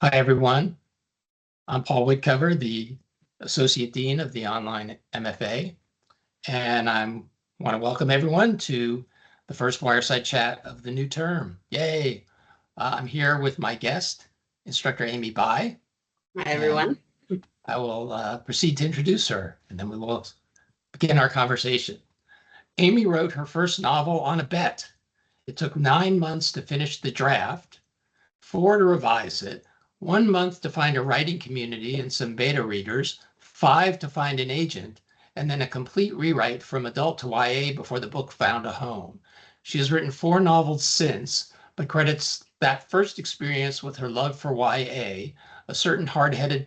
Hi, everyone. I'm Paul Whitcover, the Associate Dean of the Online MFA, and I want to welcome everyone to the first Wireside Chat of the new term. Yay! I'm here with my guest, Instructor Amy Bai. Hi, everyone. I will proceed to introduce her, and then we will begin our conversation. Amy wrote her first novel on a bet. It took 9 months to finish the draft, 4 to revise it, 1 month to find a writing community and some beta readers, 5 to find an agent, and then a complete rewrite from adult to YA before the book found a home. She has written 4 novels since, but credits that first experience with her love for YA, a certain hard-headed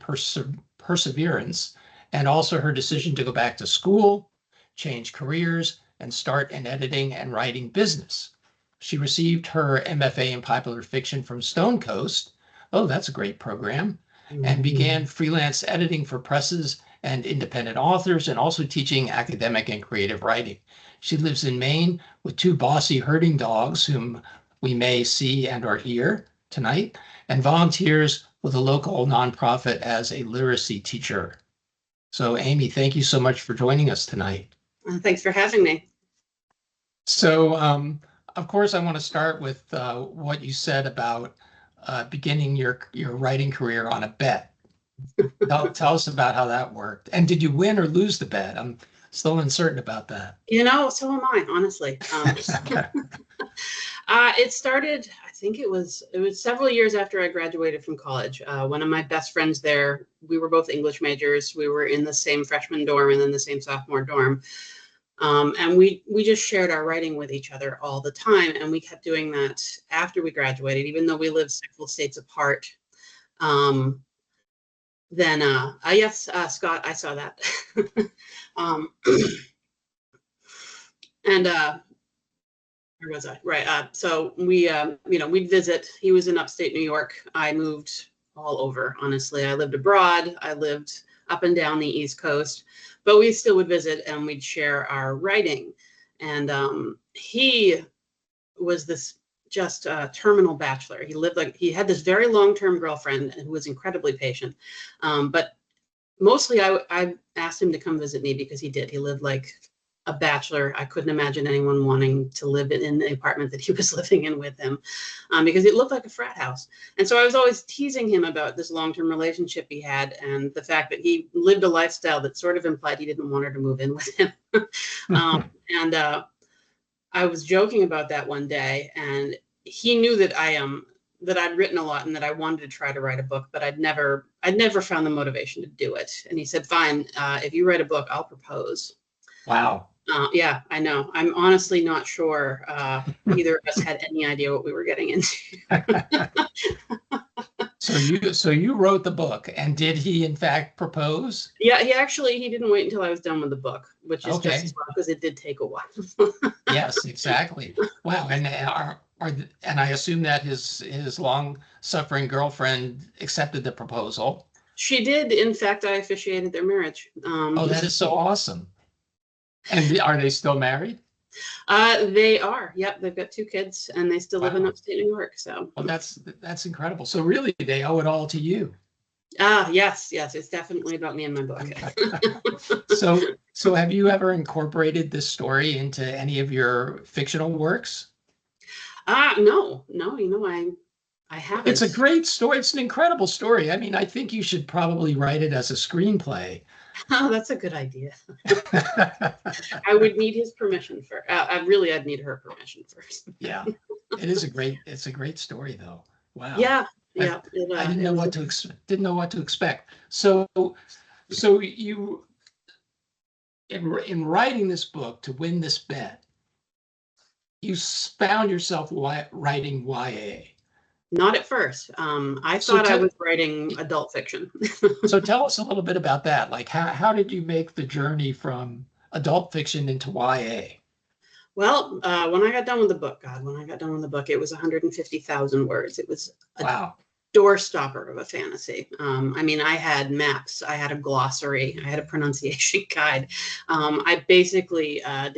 perseverance, and also her decision to go back to school, change careers, and start an editing and writing business. She received her MFA in popular fiction from Stone Coast. Oh, that's a great program. And began freelance editing for presses and independent authors, and also teaching academic and creative writing. She lives in Maine with 2 bossy herding dogs whom we may see and or hear tonight, and volunteers with a local nonprofit as a literacy teacher. So Amy, thank you so much for joining us tonight. Thanks for having me. So of course, I want to start with what you said about beginning your writing career on a bet. Tell us about how that worked. And did you win or lose the bet? I'm still uncertain about that. You know, so am I, honestly. It started, I think it was several years after I graduated from college. One of my best friends there, we were both English majors. We were in the same freshman dorm and then the same sophomore dorm. And we just shared our writing with each other all the time. And we kept doing that after we graduated, even though we lived several states apart. Yes, Scott, I saw that. Where was I? Right. So we, we'd visit. He was in upstate New York. I moved all over, honestly. I lived abroad. I lived up and down the East Coast, but we still would visit and we'd share our writing. And he was this just terminal bachelor. He had this very long-term girlfriend who was incredibly patient. But mostly I asked him to come visit me because he did. He lived like a bachelor. I couldn't imagine anyone wanting to live in the apartment that he was living in with him, because it looked like a frat house. And so I was always teasing him about this long-term relationship he had and the fact that he lived a lifestyle that sort of implied he didn't want her to move in with him. I was joking about that one day, and he knew that that I'd written a lot and that I wanted to try to write a book, but I'd never found the motivation to do it. And he said, "Fine, if you write a book, I'll propose." Wow. Yeah, I know. I'm honestly not sure either of us had any idea what we were getting into. So you wrote the book, and did he in fact propose? Yeah, he didn't wait until I was done with the book, which is okay. Just as well, because it did take a while. Yes, exactly. Wow. And and I assume that his long-suffering girlfriend accepted the proposal. She did. In fact, I officiated their marriage. Oh, that is so awesome. And are they still married? They are. Yep, they've got 2 kids, and they still live in upstate New York. So. Well, that's incredible. So really, they owe it all to you. Yes, it's definitely about me and my book. So have you ever incorporated this story into any of your fictional works? No, I haven't. It's a great story. It's an incredible story. I mean, I think you should probably write it as a screenplay. Oh, that's a good idea. I would need his permission first. I'd need her permission first. Yeah, it's a great story though. Wow. Yeah. I didn't know what to expect. So you, in writing this book to win this bet, you found yourself writing YA. Not at first. I thought I was writing adult fiction. So tell us a little bit about that. Like, how did you make the journey from adult fiction into YA? Well, when I got done with the book, it was 150,000 words. It was a doorstopper of a fantasy. I mean, I had maps, I had a glossary, I had a pronunciation guide. I basically I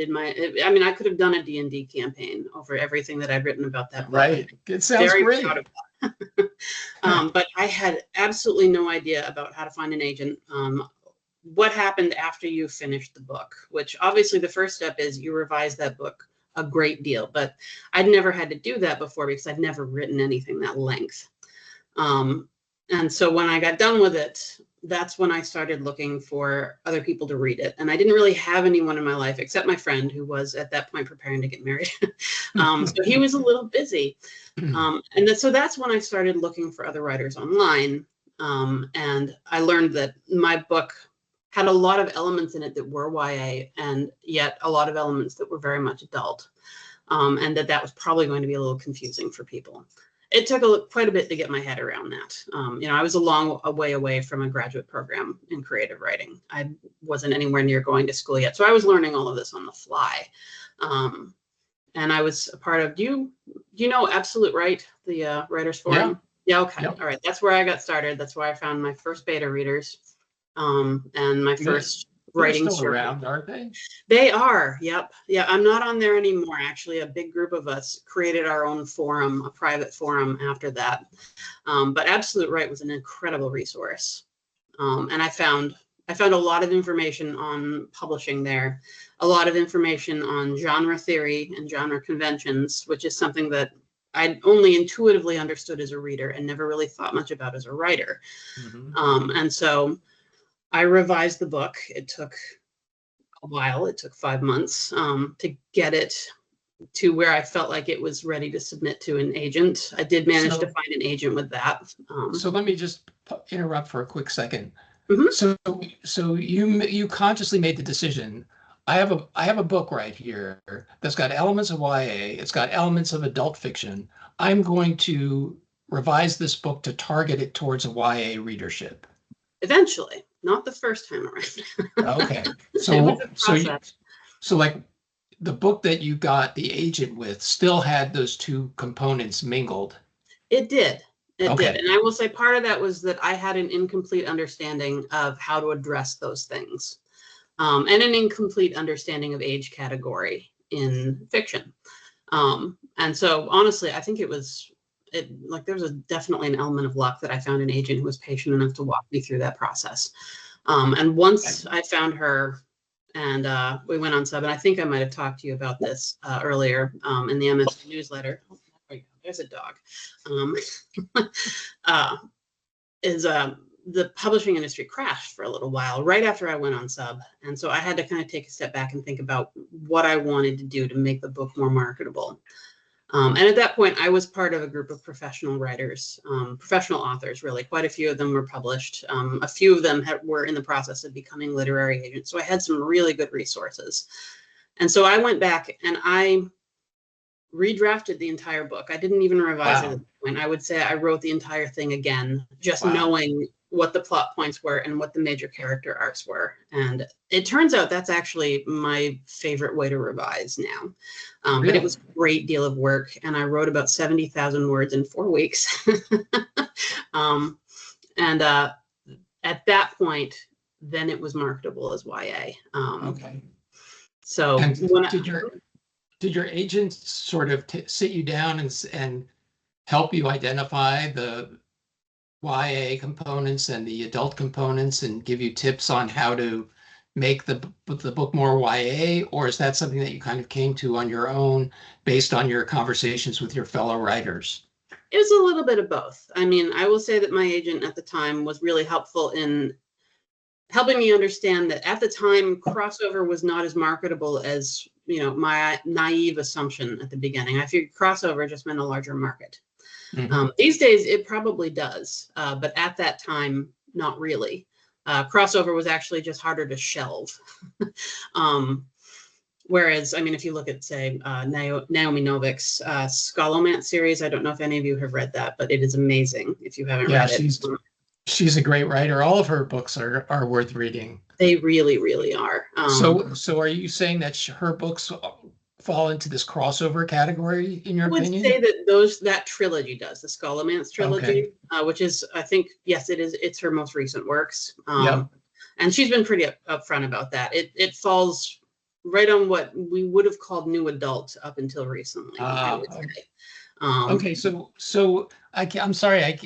could have done a D&D campaign over everything that I'd written about that book. Right. It sounds great. Proud of that. But I had absolutely no idea about how to find an agent. What happened after you finished the book, which obviously the first step is you revise that book a great deal, but I'd never had to do that before because I'd never written anything that length. And so when I got done with it, that's when I started looking for other people to read it. And I didn't really have anyone in my life except my friend who was at that point preparing to get married. So he was a little busy. So that's when I started looking for other writers online. And I learned that my book had a lot of elements in it that were YA and yet a lot of elements that were very much adult. And that was probably going to be a little confusing for people. It took quite a bit to get my head around that. I was a way away from a graduate program in creative writing. I wasn't anywhere near going to school yet. So I was learning all of this on the fly. And I was a part of, do you know Absolute Right, the Writers Forum? Yeah, okay. Yep. All right. That's where I got started. That's where I found my first beta readers and my first writing They're still circle. around, aren't they? They are. Yep. Yeah. I'm not on there anymore. Actually, a big group of us created our own forum, a private forum after that. But Absolute Right was an incredible resource. And I found a lot of information on publishing there, a lot of information on genre theory and genre conventions, which is something that I only intuitively understood as a reader and never really thought much about as a writer. And so I revised the book. It took a while. It took 5 months to get it to where I felt like it was ready to submit to an agent. I did manage to find an agent with that. So let me just interrupt for a quick second. So you consciously made the decision. I have a book right here that's got elements of YA. It's got elements of adult fiction. I'm going to revise this book to target it towards a YA readership. Eventually, not the first time around. Okay. So like the book that you got the agent with still had those two components mingled. It did. It did. And I will say part of that was that I had an incomplete understanding of how to address those things. And an incomplete understanding of age category in fiction. And so honestly, I think there was definitely an element of luck that I found an agent who was patient enough to walk me through that process. And once I found her and we went on sub, and I think I might have talked to you about this earlier in the MFA newsletter. Oh, there you go. There's a dog. The publishing industry crashed for a little while right after I went on sub. And so I had to kind of take a step back and think about what I wanted to do to make the book more marketable. And at that point, I was part of a group of professional writers, professional authors, really. Quite a few of them were published. A few of them were in the process of becoming literary agents. So I had some really good resources. And so I went back and I redrafted the entire book. I didn't even revise it at that point. I would say I wrote the entire thing again, just knowing what the plot points were and what the major character arcs were. And it turns out that's actually my favorite way to revise now. But it was a great deal of work. And I wrote about 70,000 words in 4 weeks. At that point, then it was marketable as YA. So did your agent sort of sit you down and help you identify the YA components and the adult components and give you tips on how to make the book more YA, or is that something that you kind of came to on your own based on your conversations with your fellow writers? It was a little bit of both. I mean, I will say that my agent at the time was really helpful in helping me understand that at the time, crossover was not as marketable as, my naive assumption at the beginning. I figured crossover just meant a larger market. These days, it probably does, but at that time, not really. Crossover was actually just harder to shelve. Whereas, I mean, if you look at, say, Naomi Novik's Scholomance series, I don't know if any of you have read that, but it is amazing if you haven't read it. She's a great writer. All of her books are worth reading. They really, really are. So are you saying that her books fall into this crossover category in your opinion? I would say that that trilogy does, the Scholomance trilogy, which is, I think, yes, it is. It's her most recent works. And she's been pretty upfront about that. It falls right on what we would have called new adult up until recently, I would say. Okay, so I'm sorry,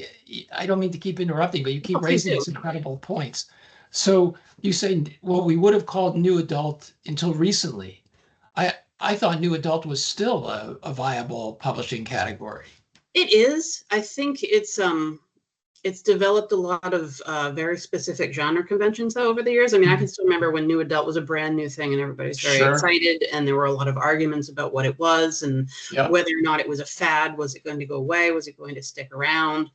I don't mean to keep interrupting, but you keep Oh, please raising do. these incredible points. So you say, well, we would have called new adult until recently. I thought new adult was still a viable publishing category. It is. I think it's developed a lot of very specific genre conventions though over the years. I mean, I can still remember when new adult was a brand new thing and everybody's very Sure. excited, and there were a lot of arguments about what it was and Yep. whether or not it was a fad. Was it going to go away? Was it going to stick around?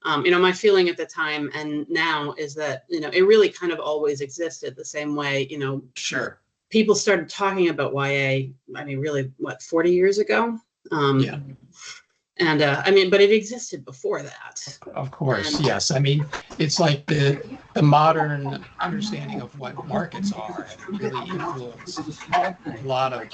My feeling at the time and now is that, it really kind of always existed the same way, Sure. people started talking about YA, I mean, really, what, 40 years ago? Yeah. And but it existed before that. Of course, And yes. I mean, it's like the modern understanding of what markets are really influenced a lot of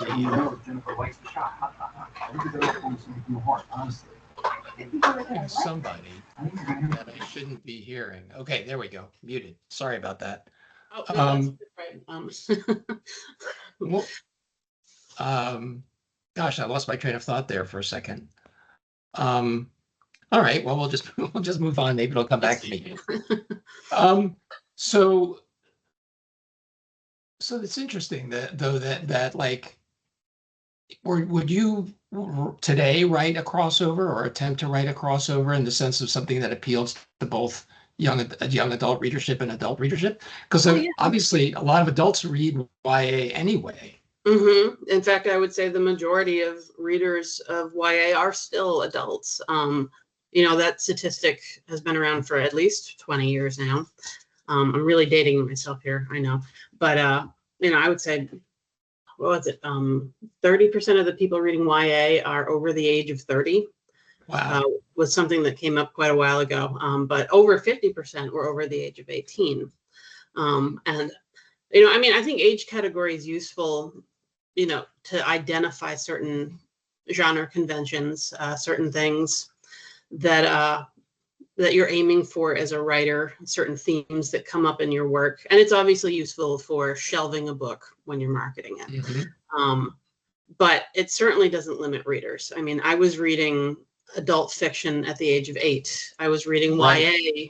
somebody that I shouldn't be hearing. Okay, there we go. Muted. Sorry about that. oh, no, that's right. Well, gosh, I lost my train of thought there for a second. All right, well, we'll just move on. Maybe it'll come back to me. So it's interesting that like, would you today write a crossover or attempt to write a crossover in the sense of something that appeals to both young adult readership and adult readership? Because obviously a lot of adults read YA anyway. Mm-hmm. In fact, I would say the majority of readers of YA are still adults. That statistic has been around for at least 20 years now. I'm really dating myself here, I know. But, I would say, what was it? 30% of the people reading YA are over the age of 30. Wow. Was something that came up quite a while ago. But over 50% were over the age of 18. I think age category is useful, to identify certain genre conventions, certain things that you're aiming for as a writer, certain themes that come up in your work. And it's obviously useful for shelving a book when you're marketing it. Mm-hmm. But it certainly doesn't limit readers. I mean, I was reading adult fiction at the age of 8. I was reading YA,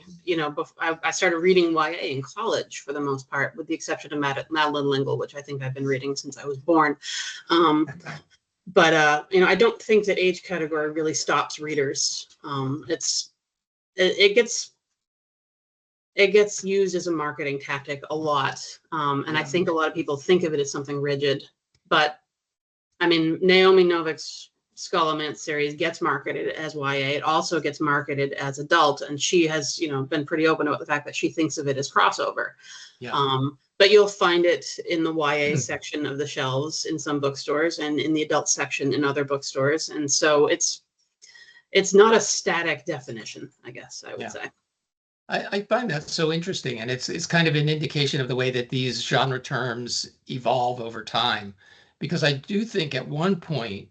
I started reading YA in college for the most part, with the exception of Madeline L'Engle, which I think I've been reading since I was born. But I don't think that age category really stops readers. It gets used as a marketing tactic a lot. And I think a lot of people think of it as something rigid. But I mean, Naomi Novik's Scholomance series gets marketed as YA. It also gets marketed as adult, and she has, been pretty open about the fact that she thinks of it as crossover. Yeah. But you'll find it in the YA section of the shelves in some bookstores and in the adult section in other bookstores. And so it's not a static definition, I guess I would say. I find that so interesting, and it's kind of an indication of the way that these genre terms evolve over time, because I do think at one point,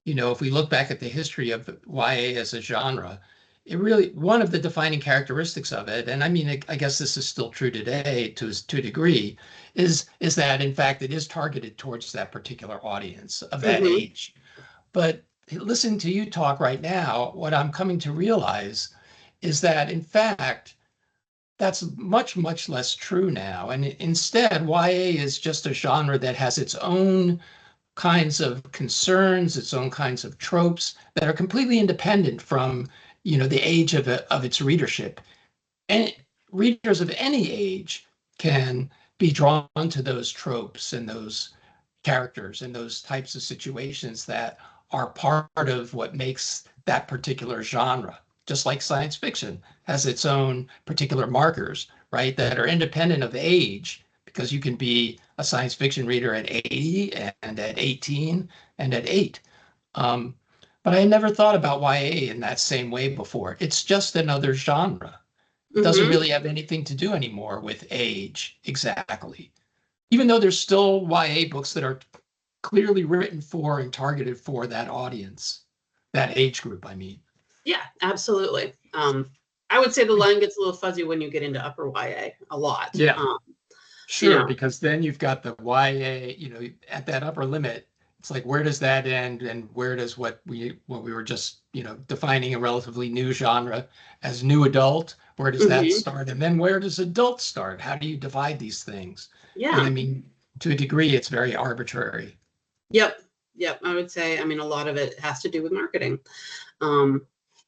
if we look back at the history of YA as a genre, it really, one of the defining characteristics of it, and I mean, I guess this is still true today to a degree, is that in fact it is targeted towards that particular audience of that age. But listening to you talk right now, what I'm coming to realize is that in fact, that's much, much less true now. And instead, YA is just a genre that has its own kinds of concerns, its own kinds of tropes that are completely independent from, the age of its readership. And readers of any age can be drawn to those tropes and those characters and those types of situations that are part of what makes that particular genre. Just like science fiction has its own particular markers, right, that are independent of age, because you can be a science fiction reader at 80 and at 18 and at 8. But I never thought about YA in that same way before. It's just another genre. It doesn't really have anything to do anymore with age, exactly. Even though there's still YA books that are clearly written for and targeted for that audience, that age group, I mean. Yeah, absolutely. I would say the line gets a little fuzzy when you get into upper YA a lot. Yeah. Sure, because then you've got the YA, at that upper limit, It's like, where does that end, and where does what we were just, defining a relatively new genre as new adult, where does that start? And then where does adult start? How do you divide these things? Yeah. And I mean, to a degree, it's very arbitrary. Yep. I would say, I mean, a lot of it has to do with marketing,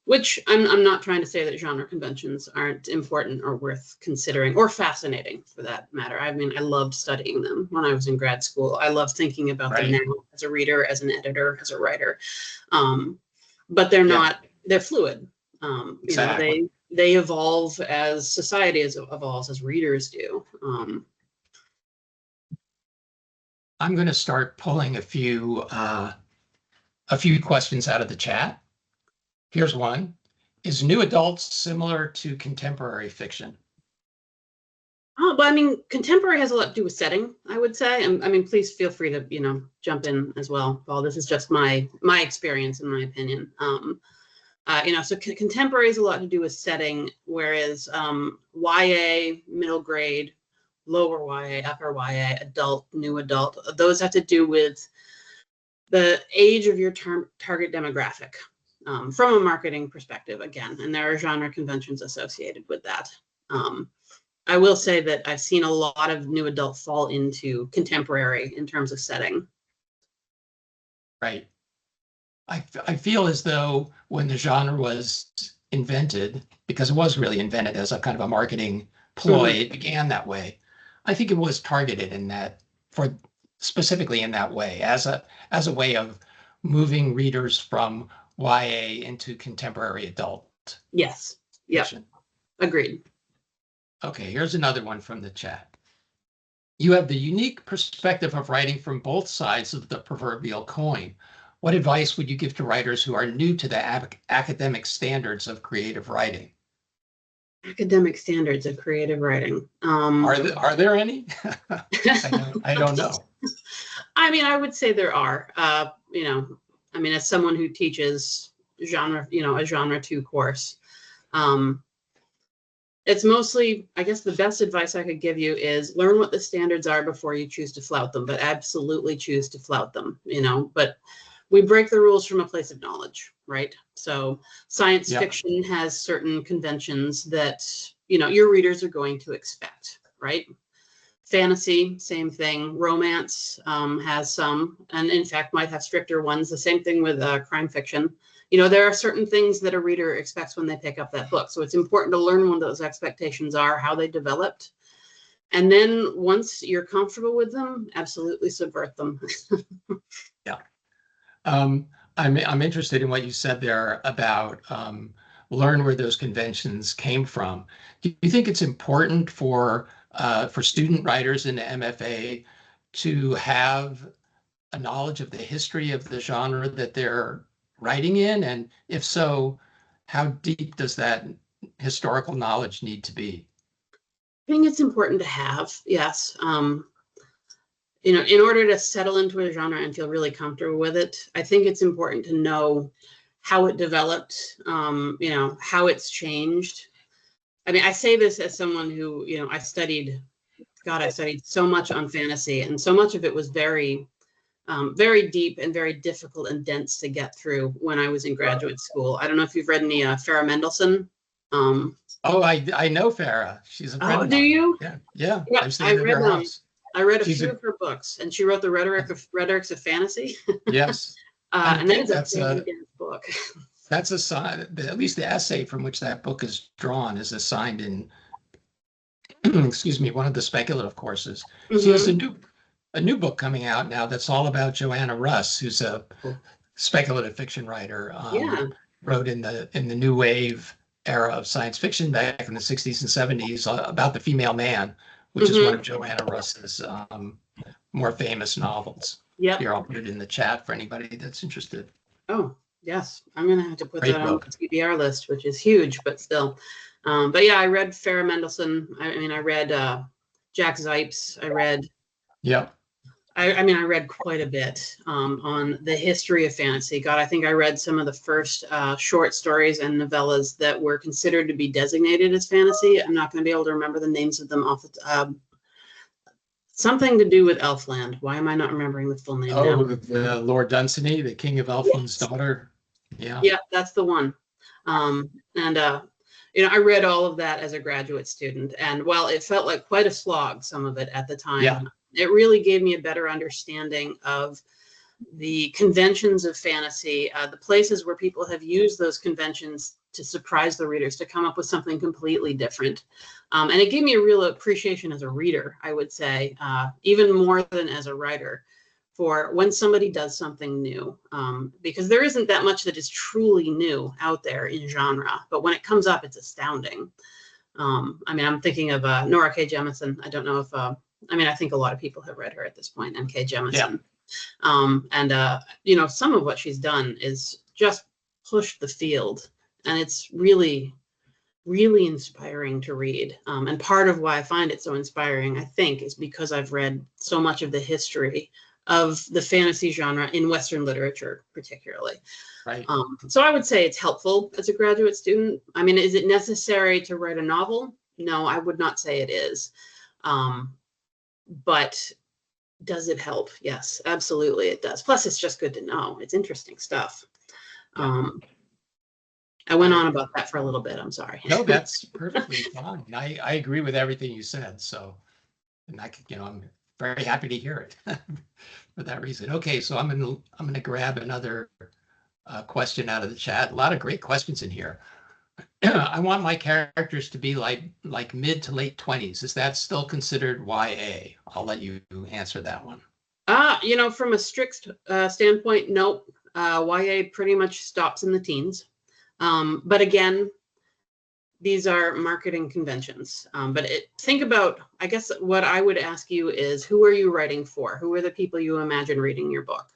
which I'm not trying to say that genre conventions aren't important or worth considering or fascinating for that matter. I mean, I loved studying them when I was in grad school. I love thinking about them now as a reader, as an editor, as a writer. But they're not, they're fluid. Exactly. They evolve as society evolves, as readers do. I'm going to start pulling a few questions out of the chat. Here's one. Is new adult similar to contemporary fiction? Oh, but I mean, contemporary has a lot to do with setting, I would say. I mean, please feel free to, jump in as well, Paul. This is just my experience and my opinion. So contemporary has a lot to do with setting, whereas YA, middle grade, lower YA, upper YA, adult, new adult, those have to do with the age of your target demographic from a marketing perspective, again, and there are genre conventions associated with that. I will say that I've seen a lot of new adult fall into contemporary in terms of setting. Right. I feel as though when the genre was invented, because it was really invented as a kind of a marketing ploy, it began that way. I think it was targeted in that, specifically in that way, as a way of moving readers from YA into contemporary adult. Yes. Yep. Fiction. Agreed. Okay, here's another one from the chat. You have the unique perspective of writing from both sides of the proverbial coin. What advice would you give to writers who are new to the academic standards of creative writing? Academic standards of creative writing. Are there any? I don't know. I mean, I would say there are. I mean, as someone who teaches genre, a genre 2 course, it's mostly, I guess the best advice I could give you is learn what the standards are before you choose to flout them, but absolutely choose to flout them, but we break the rules from a place of knowledge, right? So science fiction has certain conventions that, your readers are going to expect, right? Fantasy, same thing. Romance has some, and in fact might have stricter ones. The same thing with crime fiction. There are certain things that a reader expects when they pick up that book. So it's important to learn what those expectations are, how they developed. And then once you're comfortable with them, absolutely subvert them. Yeah. I'm interested in what you said there about learn where those conventions came from. Do you think it's important for student writers in the MFA to have a knowledge of the history of the genre that they're writing in? And if so, how deep does that historical knowledge need to be? I think it's important to have, yes. In order to settle into a genre and feel really comfortable with it, I think it's important to know how it developed, how it's changed. I mean, I say this as someone who, I studied so much on fantasy, and so much of it was very, very deep and very difficult and dense to get through when I was in graduate school. I don't know if you've read any Farah Mendlesohn. I know Farah. She's a friend of mine. Do you? Yeah. I've stayed at her house. I read a few of her books, and she wrote the Rhetorics of Fantasy. Yes. And that's a book. That's a sign, at least the essay from which that book is drawn is assigned in, excuse me, one of the speculative courses. She has a new book coming out now that's all about Joanna Russ, who's a speculative fiction writer. Wrote in the new wave era of science fiction back in the 60s and 70s about the female man, which is one of Joanna Russ's more famous novels. Yep. Here, I'll put it in the chat for anybody that's interested. Oh, yes. I'm going to have to put that on the TBR list, which is huge, but still. But yeah, I read Farah Mendlesohn. I read Jack Zipes. I read. Yep. I read quite a bit on the history of fantasy. God, I think I read some of the first short stories and novellas that were considered to be designated as fantasy. I'm not going to be able to remember the names of them off the Something to do with Elfland. Why am I not remembering the full name now? Oh, the Lord Dunsany, the King of Elfland's Yes. daughter. Yeah. Yeah, that's the one. And I read all of that as a graduate student, and while it felt like quite a slog, some of it at the time, Yeah. it really gave me a better understanding of the conventions of fantasy, the places where people have used those conventions to surprise the readers, to come up with something completely different. And it gave me a real appreciation as a reader, I would say, even more than as a writer, for when somebody does something new, because there isn't that much that is truly new out there in genre, but when it comes up, it's astounding. I mean, I'm thinking of Nora K. Jemisin. I don't know if, I think a lot of people have read her at this point, N.K. Jemisin. Yeah. Some of what she's done is just push the field, and it's really, really inspiring to read. And part of why I find it so inspiring, I think, is because I've read so much of the history of the fantasy genre in Western literature, particularly. Right. So I would say it's helpful as a graduate student. I mean, is it necessary to write a novel? No, I would not say it is. But does it help? Yes, absolutely it does. Plus, it's just good to know. It's interesting stuff. Yeah. I went on about that for a little bit. I'm sorry. No, that's perfectly fine. I agree with everything you said. So, and I'm very happy to hear it for that reason. Okay, so I'm gonna grab another question out of the chat. A lot of great questions in here. I want my characters to be like mid to late 20s. Is that still considered YA? I'll let you answer that one. From a strict standpoint, nope. YA pretty much stops in the teens. But again, these are marketing conventions. Think about, I guess what I would ask you is, who are you writing for? Who are the people you imagine reading your book?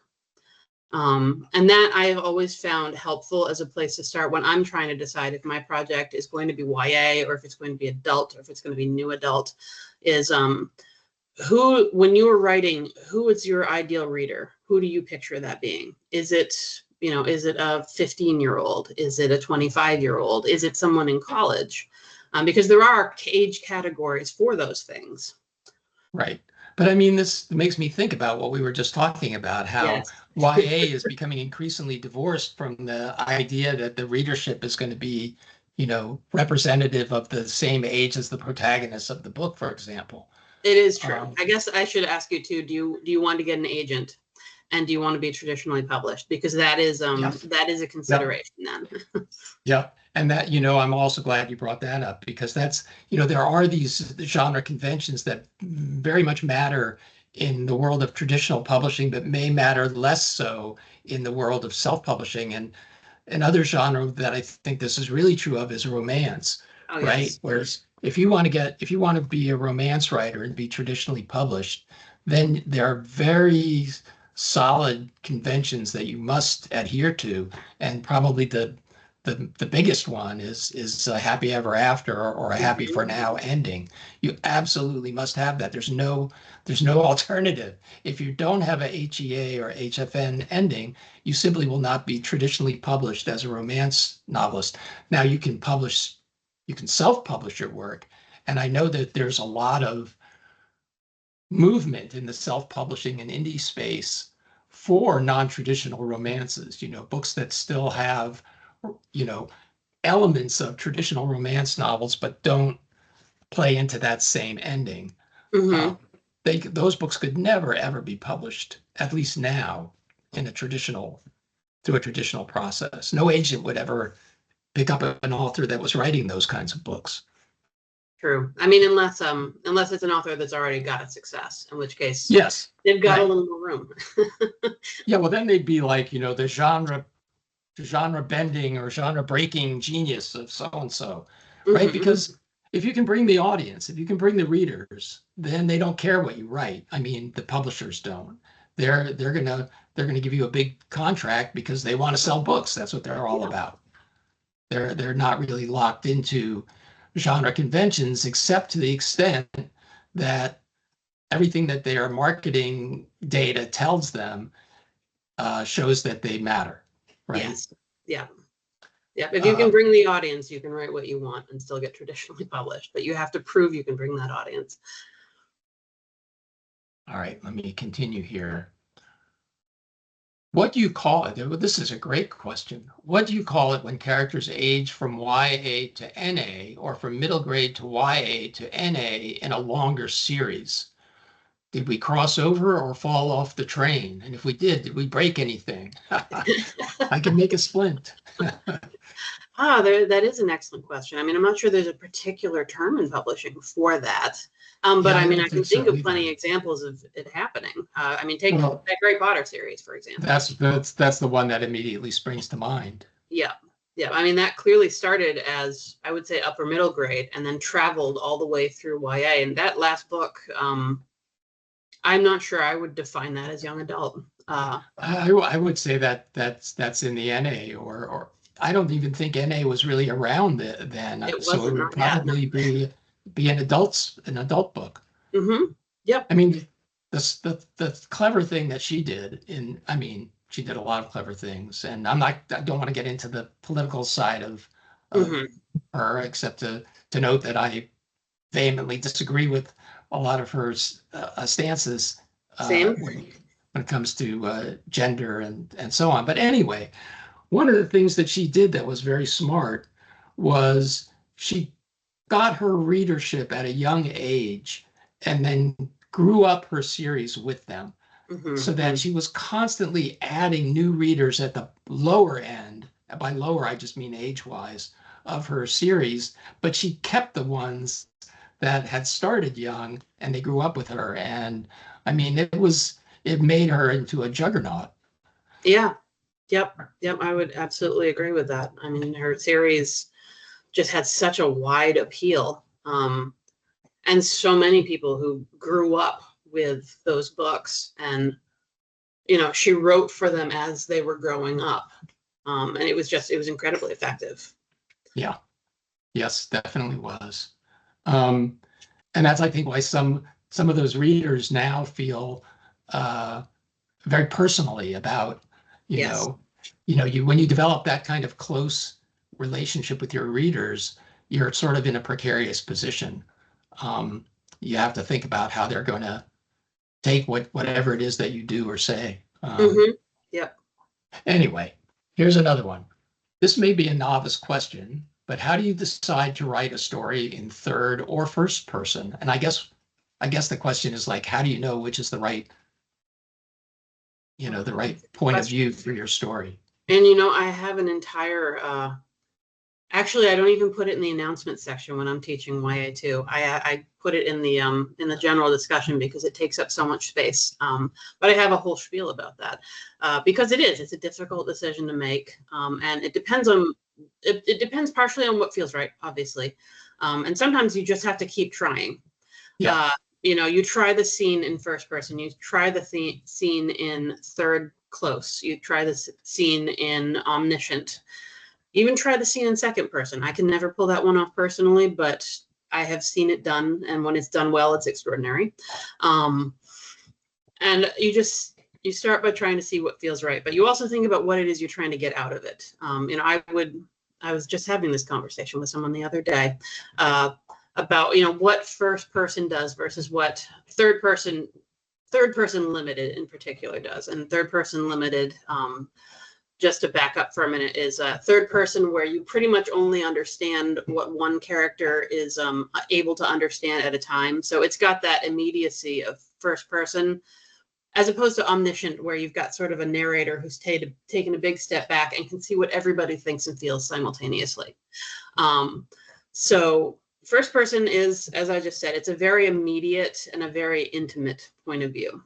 And that I have always found helpful as a place to start when I'm trying to decide if my project is going to be YA or if it's going to be adult or if it's going to be new adult, is when you are writing, who is your ideal reader? Who do you picture that being? Is it a 15-year-old? Is it a 25-year-old? Is it someone in college? Because there are age categories for those things. Right. But I mean, this makes me think about what we were just talking about, how Yes. YA is becoming increasingly divorced from the idea that the readership is going to be, representative of the same age as the protagonist of the book, for example. It is true. I guess I should ask you too, do you want to get an agent? And do you want to be traditionally published? Because that is that is a consideration then. Yeah. And that, I'm also glad you brought that up, because that's, there are these genre conventions that very much matter in the world of traditional publishing, but may matter less so in the world of self-publishing. And another genre that I think this is really true of is romance, Oh, right? yes. Whereas if you want to be a romance writer and be traditionally published, then there are very solid conventions that you must adhere to. And probably the biggest one is a happy ever after or a happy for now ending. You absolutely must have that. There's no alternative. If you don't have a HEA or HFN ending, you simply will not be traditionally published as a romance novelist. Now you can self-publish your work. And I know that there's a lot of movement in the self-publishing and indie space for non-traditional romances, books that still have, elements of traditional romance novels, but don't play into that same ending. Those books could never, ever be published, at least now, through a traditional process. No agent would ever pick up an author that was writing those kinds of books. True. I mean, unless it's an author that's already got a success, in which case, yes, they've got a little more room. Yeah, well, then they'd be like, the genre bending or genre breaking genius of so and so, right? Because if you can bring the audience, if you can bring the readers, then they don't care what you write. I mean, the publishers don't. They're gonna give you a big contract because they want to sell books. That's what they're all about. They're not really locked into genre conventions, except to the extent that everything that their marketing data tells them shows that they matter, right? Yes. Yeah. Yeah. If you can bring the audience, you can write what you want and still get traditionally published, but you have to prove you can bring that audience. All right, let me continue here. What do you call it? This is a great question. What do you call it when characters age from YA to NA or from middle grade to YA to NA in a longer series? Did we cross over or fall off the train? And if we did we break anything? I can make a splint. That is an excellent question. I mean, I'm not sure there's a particular term in publishing for that. But Yeah, I mean, don't I can so think of either. plenty of examples of it happening. I mean, take Well, that Harry Potter series, for example. That's the one that immediately springs to mind. Yeah. Yeah. I mean, that clearly started as, I would say, upper middle grade and then traveled all the way through YA. And that last book, I'm not sure I would define that as young adult. I would say that's in the NA, or I don't even think NA was really around then. It So it wasn't, would not yet, no. probably be an adult book. Mm-hmm. Yep. I mean, the clever thing that she did she did a lot of clever things, and I don't want to get into the political side of her, except to note that I vehemently disagree with a lot of her stances Same. when it comes to gender and so on. But anyway, one of the things that she did that was very smart was she got her readership at a young age and then grew up her series with them, so that she was constantly adding new readers at the lower end. By lower, I just mean age-wise, of her series, but she kept the ones that had started young and they grew up with her. And I mean, it made her into a juggernaut. Yeah. Yep. I would absolutely agree with that. I mean, her series just had such a wide appeal. And so many people who grew up with those books, and, she wrote for them as they were growing up. And it was incredibly effective. Yeah. Yes, definitely was. And that's, I think, why some of those readers now feel very personally about, when you develop that kind of close relationship with your readers, you're sort of in a precarious position. You have to think about how they're going to take whatever it is that you do or say. Yep. Anyway, here's another one. This may be a novice question, but how do you decide to write a story in third or first person? And I guess the question is like, how do you know which is the right point of view for your story? And, I have an entire, actually, I don't even put it in the announcement section when I'm teaching YA2. I put it in the general discussion because it takes up so much space. But I have a whole spiel about that because it's a difficult decision to make. And it depends partially on what feels right, obviously. And sometimes you just have to keep trying. Yeah. You try the scene in first person, you try the scene in third close, you try the scene in omniscient, even try the scene in second person. I can never pull that one off personally, but I have seen it done, and when it's done well, it's extraordinary. And you start by trying to see what feels right, but you also think about what it is you're trying to get out of it. I was just having this conversation with someone the other day about what first person does versus what third person limited in particular does. And third person limited, just to back up for a minute, is third person where you pretty much only understand what one character is able to understand at a time. So it's got that immediacy of first person, as opposed to omniscient, where you've got sort of a narrator who's taken a big step back and can see what everybody thinks and feels simultaneously. So first person is, as I just said, it's a very immediate and a very intimate point of view.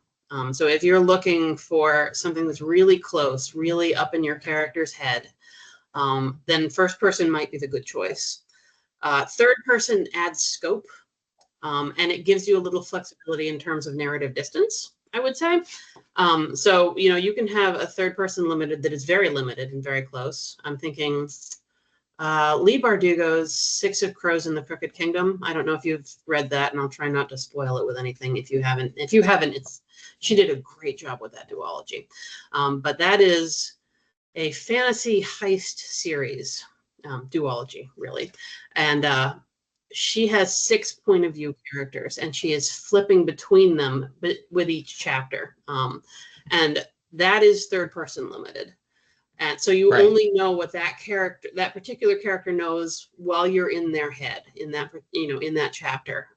So if you're looking for something that's really close, really up in your character's head, then first person might be the good choice. Third person adds scope, and it gives you a little flexibility in terms of narrative distance, I would say. So, you can have a third person limited that is very limited and very close. I'm thinking Leigh Bardugo's Six of Crows in the Crooked Kingdom. I don't know if you've read that, and I'll try not to spoil it with anything. If you haven't, she did a great job with that duology. But that is a fantasy heist series, duology, really. And she has 6 point of view characters, and she is flipping between them with each chapter. And that is third person limited. And so you only know what that particular character knows while you're in their head in that chapter.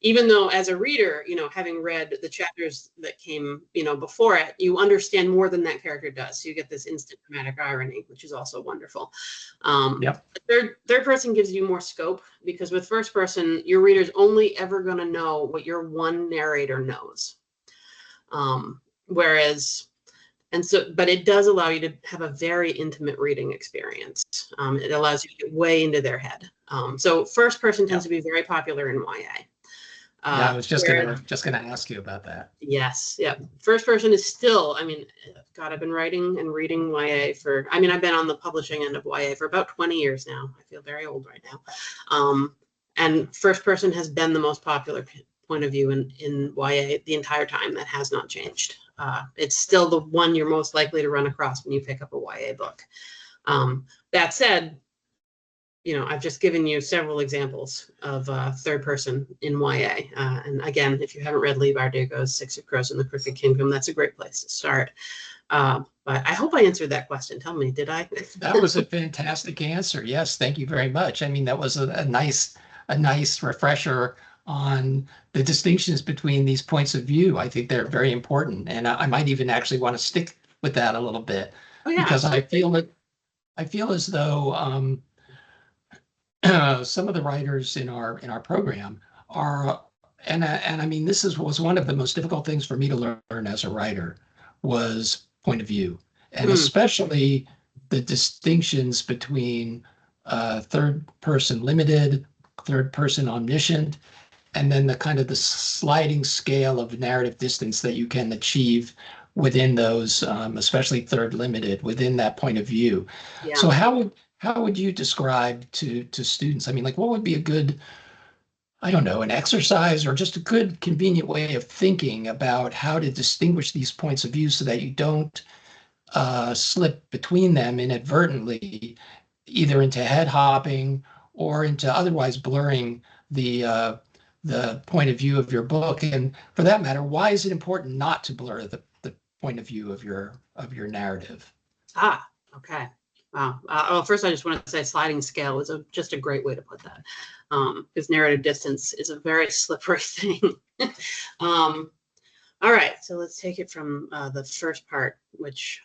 Even though as a reader, having read the chapters that came, before it, you understand more than that character does. So you get this instant dramatic irony, which is also wonderful. Third person gives you more scope, because with first person, your reader's only ever going to know what your one narrator knows. But it does allow you to have a very intimate reading experience. It allows you to get way into their head. So first person tends to be very popular in YA. I was just gonna ask you about that. Yes, yeah. First person is still, God, I've been writing and reading YA I've been on the publishing end of YA for about 20 years now. I feel very old right now. And first person has been the most popular point of view in YA the entire time. That has not changed. It's still the one you're most likely to run across when you pick up a YA book. That said, I've just given you several examples of third person in YA. And again, if you haven't read Leigh Bardugo's Six of Crows and the Crooked Kingdom, that's a great place to start. But I hope I answered that question. Tell me, did I? That was a fantastic answer. Yes, thank you very much. That was a nice refresher on the distinctions between these points of view. I think they're very important, and I might even actually want to stick with that a little bit, because I feel as though some of the writers in our program are, and this was one of the most difficult things for me to learn as a writer, was point of view, and especially the distinctions between third person limited, third person omniscient, and then the sliding scale of narrative distance that you can achieve within those, especially third limited, within that point of view. Yeah. So how would you describe to students? What would be a good, an exercise or just a good convenient way of thinking about how to distinguish these points of view so that you don't slip between them inadvertently, either into head hopping or into otherwise blurring the point of view of your book? And for that matter, why is it important not to blur the point of view of your narrative? Okay. Wow. Well, first, I just want to say sliding scale is just a great way to put that, because narrative distance is a very slippery thing. All right, so let's take it from the first part, which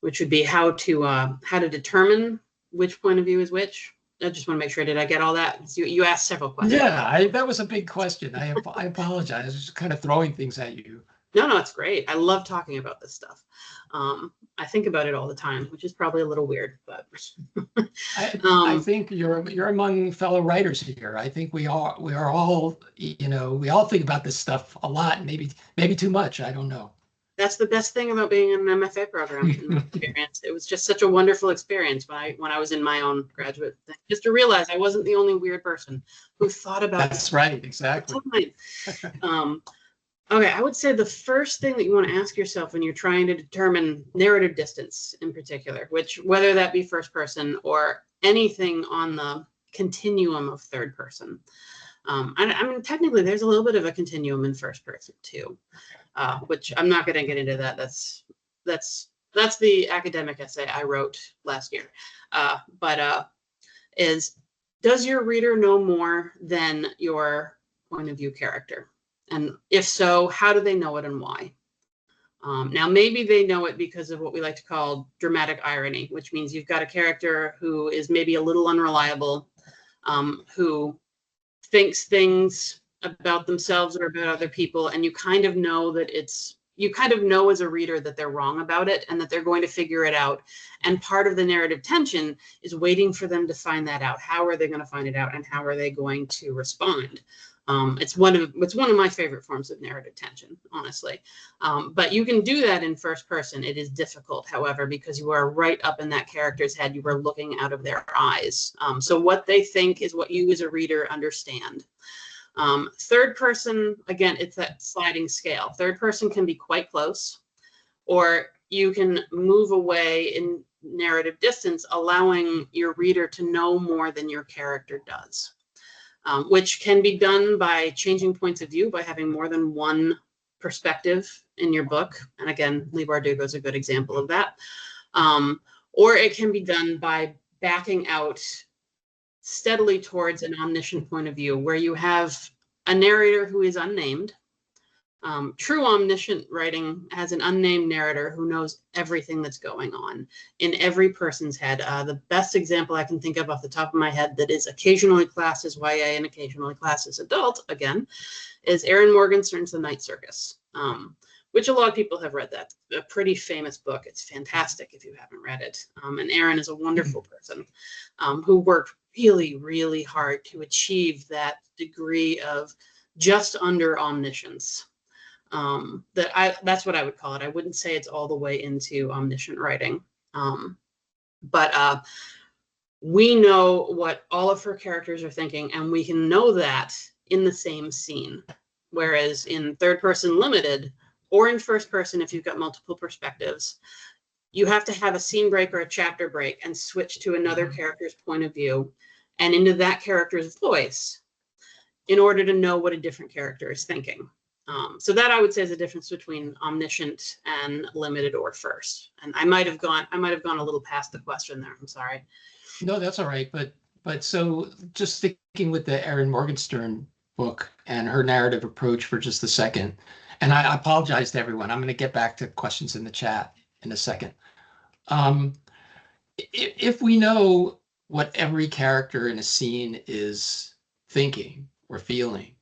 would be how to determine which point of view is which. I just want to make sure, did I get all that? You asked several questions. Yeah, that was a big question. I apologize. I was just kind of throwing things at you. No, it's great. I love talking about this stuff. I think about it all the time, which is probably a little weird, but I think you're among fellow writers here. I think we are all, we all think about this stuff a lot, maybe too much. I don't know. That's the best thing about being in an MFA program. In my experience, it was just such a wonderful experience when I was in my own graduate thing, just to realize I wasn't the only weird person who thought about. That's right, exactly. Okay, I would say the first thing that you want to ask yourself when you're trying to determine narrative distance in particular, whether that be first person or anything on the continuum of third person. Technically, there's a little bit of a continuum in first person too, which I'm not going to get into that. That's the academic essay I wrote last year. Does your reader know more than your point of view character? And if so, how do they know it and why? Now, maybe they know it because of what we like to call dramatic irony, which means you've got a character who is maybe a little unreliable, who thinks things about themselves or about other people, and you kind of know as a reader that they're wrong about it and that they're going to figure it out. And part of the narrative tension is waiting for them to find that out. How are they going to find it out, and how are they going to respond? It's one of my favorite forms of narrative tension, honestly. But you can do that in first person. It is difficult, however, because you are right up in that character's head. You are looking out of their eyes. So what they think is what you as a reader understand. Third person, again, it's that sliding scale. Third person can be quite close, or you can move away narrative distance, allowing your reader to know more than your character does, which can be done by changing points of view, by having more than one perspective in your book. And again, Leigh Bardugo is a good example of that. Or it can be done by backing out steadily towards an omniscient point of view, where you have a narrator who is unnamed. True omniscient writing has an unnamed narrator who knows everything that's going on in every person's head. The best example I can think of off the top of my head that is occasionally classed as YA and occasionally classed as adult, again, is Erin Morgenstern's The Night Circus, which a lot of people have read. That a pretty famous book. It's fantastic if you haven't read it. And Erin is a wonderful person who worked really, really hard to achieve that degree of just under omniscience. That's what I would call it. I wouldn't say it's all the way into omniscient writing. But we know what all of her characters are thinking, and we can know that in the same scene. Whereas in third person limited, or in first person, if you've got multiple perspectives, you have to have a scene break or a chapter break and switch to another character's point of view and into that character's voice in order to know what a different character is thinking. So that I would say is the difference between omniscient and limited or first. And I might have gone a little past the question there. I'm sorry. No, that's all right. But so just sticking with the Erin Morgenstern book and her narrative approach for just a second. And I apologize to everyone. I'm going to get back to questions in the chat in a second. If we know what every character in a scene is thinking or feeling,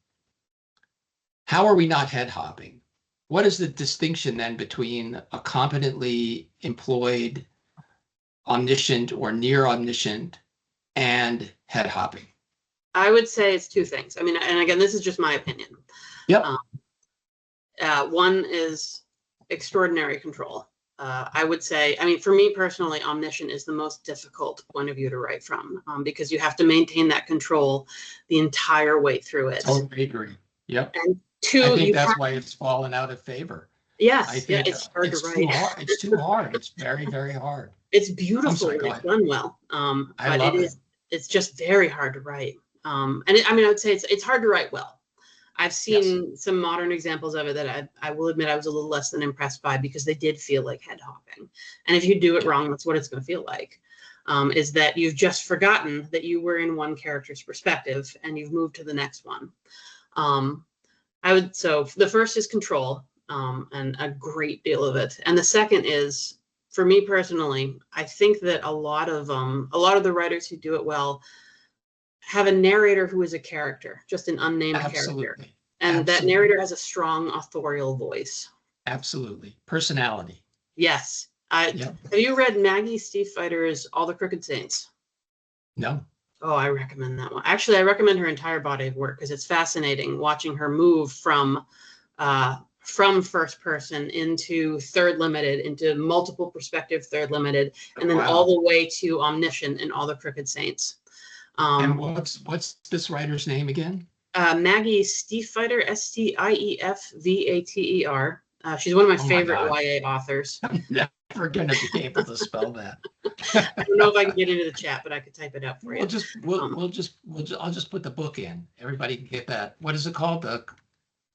how are we not head hopping? What is the distinction then between a competently employed omniscient or near omniscient and head hopping? I would say it's two things. I mean, and again, this is just my opinion. Yep. One is extraordinary control. I would say, I mean, for me personally, omniscient is the most difficult point of view to write from, because you have to maintain that control the entire way through it. Totally agree. Yep. And two, I think that's why it's fallen out of favor. Yes, I think it's hard to write. It's too hard. It's very, very hard. It's beautiful and it's done well. But it's just very hard to write. I would say it's hard to write well. I've seen some modern examples of it that I will admit I was a little less than impressed by, because they did feel like head hopping. And if you do it wrong, that's what it's going to feel like, is that you've just forgotten that you were in one character's perspective and you've moved to the next one. So the first is control, and a great deal of it. And the second is, for me personally, I think that a lot of the writers who do it well have a narrator who is a character, just an unnamed character. And that narrator has a strong authorial voice. Absolutely. Personality. Yes. Have you read Maggie Stiefvater's All the Crooked Saints? No. Oh, I recommend that one. Actually, I recommend her entire body of work, because it's fascinating watching her move from first person into third limited, into multiple perspective third limited, and then all the way to omniscient in All the Crooked Saints. And what's this writer's name again? Maggie Stiefvater, Stiefvater. She's one of my favorite YA authors. I'm never going to be able to spell that. I don't know if I can get into the chat, but I could type it out for you. I'll just put the book in. Everybody can get that. What is it called?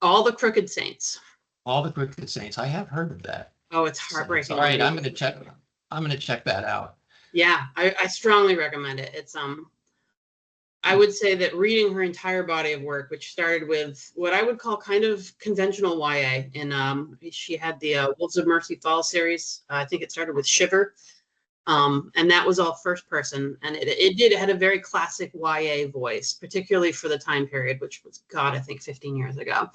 All the Crooked Saints. All the Crooked Saints. I have heard of that. Oh, it's heartbreaking. All right, I'm going to check that out. Yeah, I strongly recommend it. It's I would say that reading her entire body of work, which started with what I would call kind of conventional YA, she had the Wolves of Mercy Fall series. I think it started with Shiver, and that was all first person, and it had a very classic YA voice, particularly for the time period, which was, God, I think 15 years ago.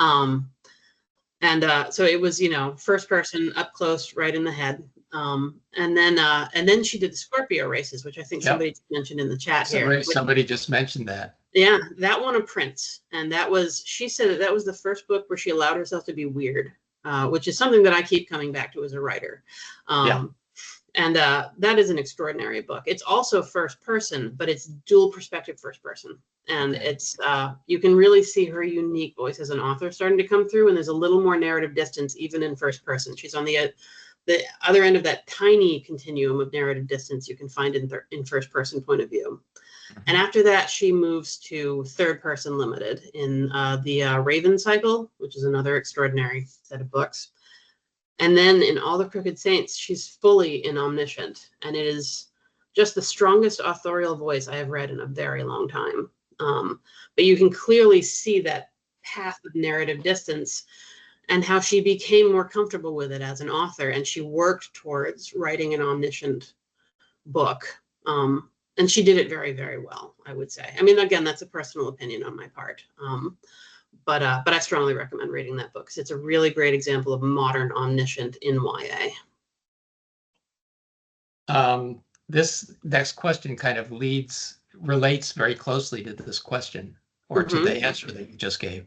So it was, first person, up close, right in the head. And then she did the Scorpio races, which I think somebody mentioned in the chat here. Somebody just mentioned that. Yeah, that won a Prince. And she said that was the first book where she allowed herself to be weird, which is something that I keep coming back to as a writer. And that is an extraordinary book. It's also first person, but it's dual perspective first person. And it's you can really see her unique voice as an author starting to come through. And there's a little more narrative distance even in first person. She's on the the other end of that tiny continuum of narrative distance you can find in first person point of view. And after that, she moves to third person limited in the Raven cycle, which is another extraordinary set of books. And then in All the Crooked Saints, she's fully in omniscient. And it is just the strongest authorial voice I have read in a very long time. But you can clearly see that path of narrative distance and how she became more comfortable with it as an author. And she worked towards writing an omniscient book. And she did it very, very well, I would say. I mean, again, that's a personal opinion on my part. But I strongly recommend reading that book because it's a really great example of modern omniscient in YA. This next question kind of relates very closely to this question or to the answer that you just gave.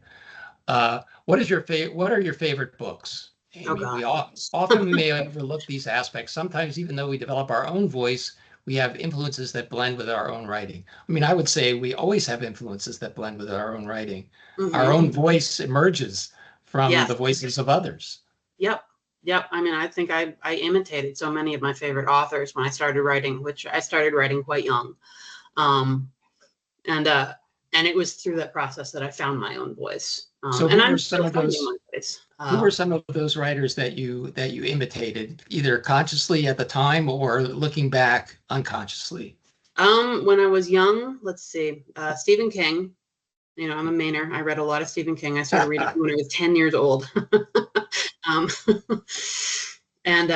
What are your favorite books, Amy? We often may overlook these aspects. Sometimes, even though we develop our own voice, we have influences that blend with our own writing. I mean, I would say we always have influences that blend with our own writing. Our own voice emerges from the voices of others. Yep. I mean, I think I imitated so many of my favorite authors when I started writing, which I started writing quite young. And it was through that process that I found my own voice. So who were some of those writers that you imitated, either consciously at the time or looking back unconsciously? When I was young, let's see, Stephen King. You know, I'm a Mainer. I read a lot of Stephen King. I started reading when I was 10 years old. And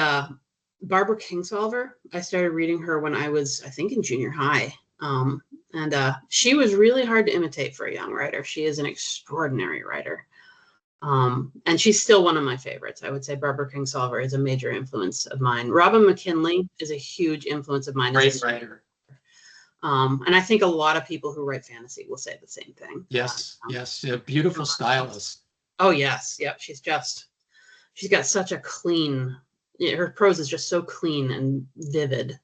Barbara Kingsolver, I started reading her when I was, I think, in junior high. And she was really hard to imitate for a young writer. She is an extraordinary writer. And she's still one of my favorites. I would say Barbara Kingsolver is a major influence of mine. Robin McKinley is a huge influence of mine. Great writer. And I think a lot of people who write fantasy will say the same thing. Yes, yes, a beautiful stylist. Oh, yes. Yep. She's got such a clean, her prose is just so clean and vivid.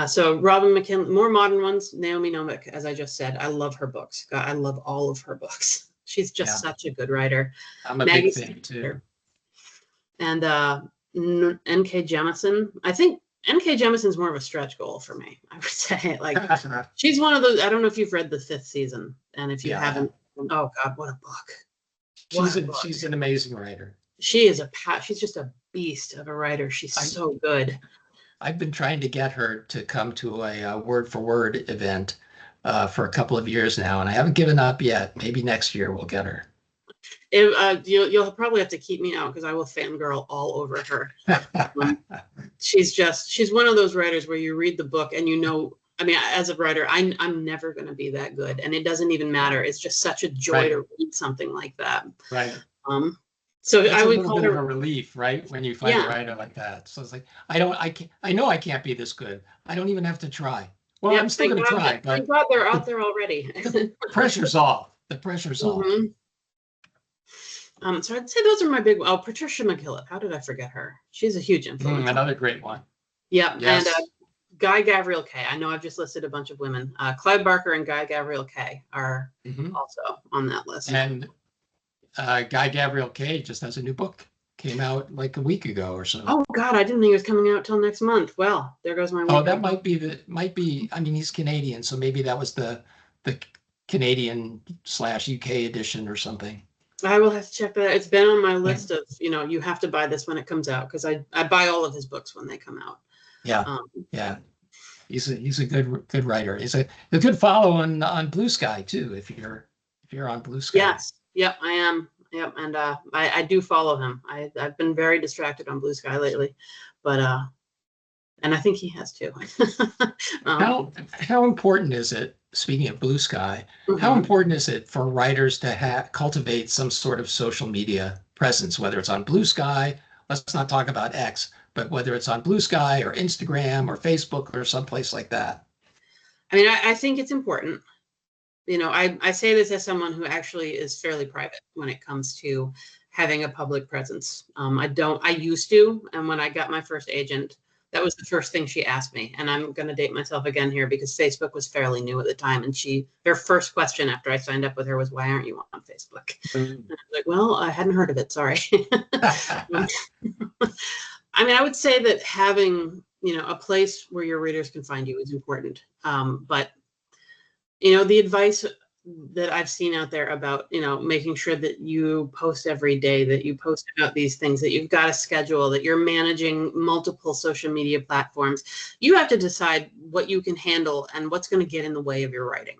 So Robin McKinley, more modern ones, Naomi Novik, as I just said, I love her books. God, I love all of her books. She's just such a good writer. I'm a big fan too. And N.K. Jemisin, I think N.K. Jemison's more of a stretch goal for me, I would say. Like, she's one of those, I don't know if you've read the 5th season. And if you haven't, oh God, what a book. She's an amazing writer. She's just a beast of a writer. She's so good. I've been trying to get her to come to a word for word event for a couple of years now, and I haven't given up yet. Maybe next year we'll get her. You'll probably have to keep me out because I will fangirl all over her. She's one of those writers where you read the book and you know, I mean, as a writer, I'm never going to be that good, and it doesn't even matter. It's just such a joy to read something like that. Right. So it's I would call her a relief, right? When you find a writer like that. So it's like, I know I can't be this good. I don't even have to try. Well, I'm still going to try. But thank God they're out there already. The pressure's off. The pressure's off. So I'd say those are my big. Oh, Patricia McKillop. How did I forget her? She's a huge influence. Another great one. Yeah, yes. And Guy Gavriel Kay. I know I've just listed a bunch of women. Clive Barker and Guy Gavriel Kay are also on that list. And Guy Gavriel Kay just has a new book. Came out like a week ago or so. Oh God, I didn't think it was coming out till next month. Well, there goes my week. Oh, that might be. I mean, he's Canadian, so maybe that was the Canadian/UK edition or something. I will have to check that. It's been on my list of, you have to buy this when it comes out because I buy all of his books when they come out. Yeah, yeah. He's a good writer. He's a good follow on Blue Sky too. If you're on Blue Sky. Yes. Yep, I am. Yep, and I do follow him. I've been very distracted on Blue Sky lately, but and I think he has too. How important is it? Speaking of Blue Sky, how important is it for writers to cultivate some sort of social media presence, whether it's on Blue Sky? Let's not talk about X, but whether it's on Blue Sky or Instagram or Facebook or someplace like that. I mean, I think it's important. I say this as someone who actually is fairly private when it comes to having a public presence. I used to, and when I got my first agent, That was the first thing she asked me. And I'm going to date myself again here because Facebook was fairly new at the time. And her first question after I signed up with her was, why aren't you on Facebook? And I was like, well, I hadn't heard of it. Sorry. I mean, I would say that having, a place where your readers can find you is important. But, the advice that I've seen out there about, making sure that you post every day, that you post about these things, that you've got a schedule, that you're managing multiple social media platforms. You have to decide what you can handle and what's going to get in the way of your writing.